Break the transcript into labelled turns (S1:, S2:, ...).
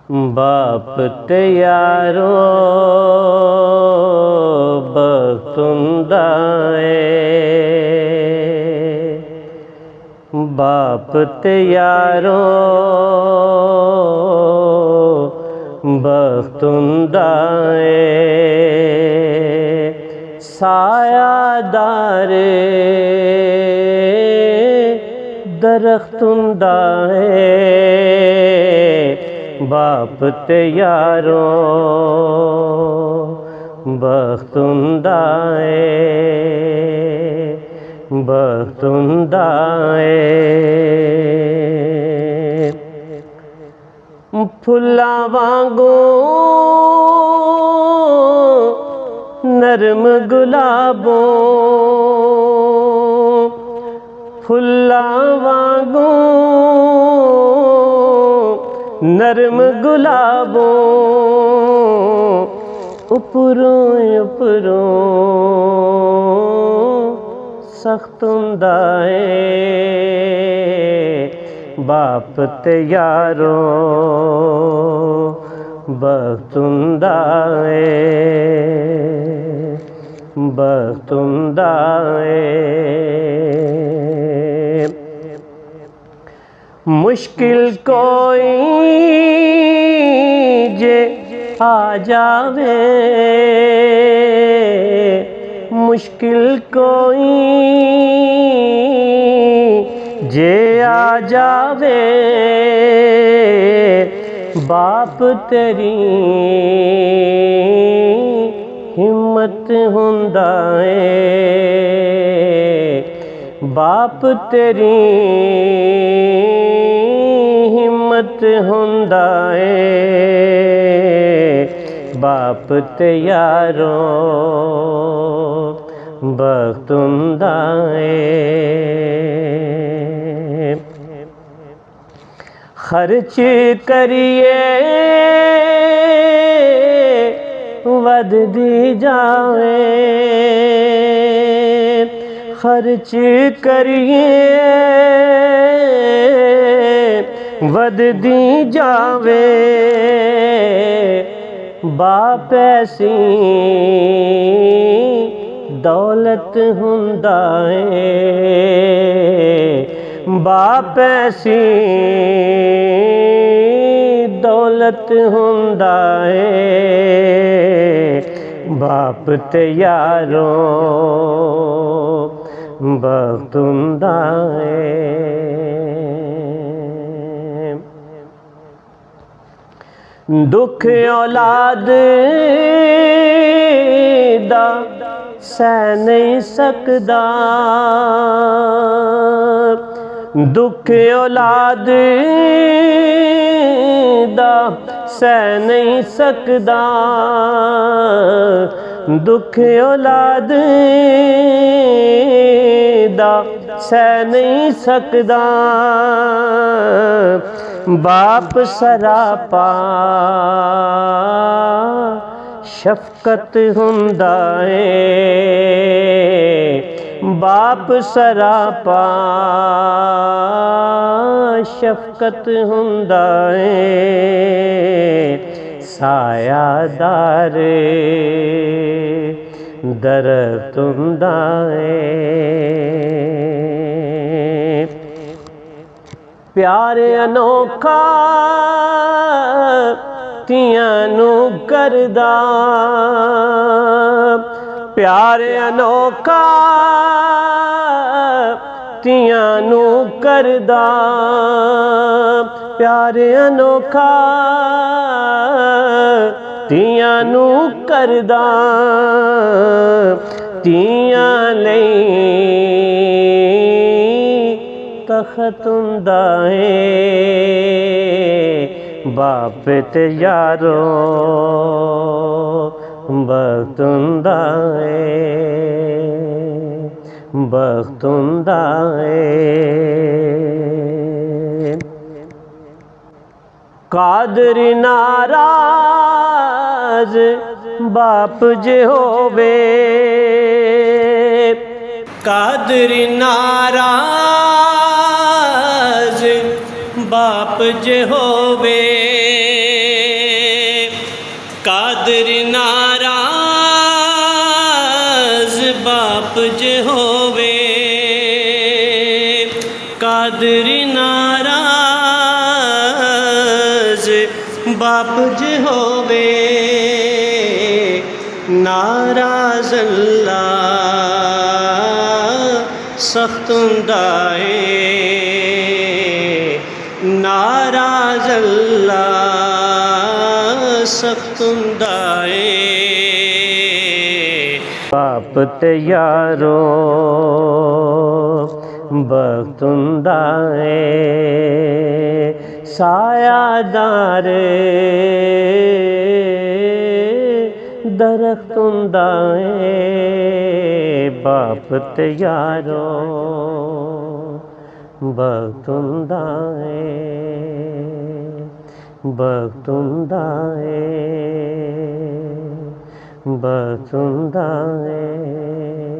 S1: बाप तैयारो बख्तुंदाए, बाप तैयारो बख्तुंदाए, सायादारे दरख्तुंदाए, बाप तैयारो बख्तुंदाए, बख्तुंदाए। फुल्ला वांगू नरम गुलाबों, फुल्ला वांगू नरम गुलाबों, उपरों उपरों सख्तुंदाए, बाप तैयारो बख्तुंदाए, बख्तुंदाए। मुश्किल कोई जे आ जावे, मुश्किल कोई जे आ जावे, बाप तेरी हिम्मत हुंदा है, बाप तेरी हिम्मत हुंदा है, बाप तैयारो बख्तुंदा है। खर्च करिए वध दी जावे, खर्च करिए वध दी जावे, बाप ऐसी दौलत हुंदा है, बाप ऐसी दौलत हुंदा है, बाप तैयारो बख्तुंदा है। दुख औलाद दा सह नहीं सकदा, दुख औलाद दा सह नहीं सकदा, दुख औलाद दा सह नहीं सकदा, बाप सरापा शफकत हुंदा है, बाप सरापा शफकत हुंदा है, सायादार दरख्त हुंदा है। प्यार अनोखा तियां नू करदा, प्यार अनोखा तियां नू करदा, प्यार अनोखा तियां नू करदा, तियां लई तख्त हुंदा है, बाप तैयारो बख्तुंदा है, बख्तुंदा है। कादर नाराज बाप जे होवे, कादर नाराज बाप जे होवे, बाप जे होवे नाराज अल्लाह सख्त हुंदा है। नाराज अल्लाह सख्त हुंदा है। बाप ते यारो वक्त हुंदा है। सायादार दरख्त हुंदा है। बाप ते यारो वक्त हुंदा है। वक्त हुंदा है। वक्त हुंदा है।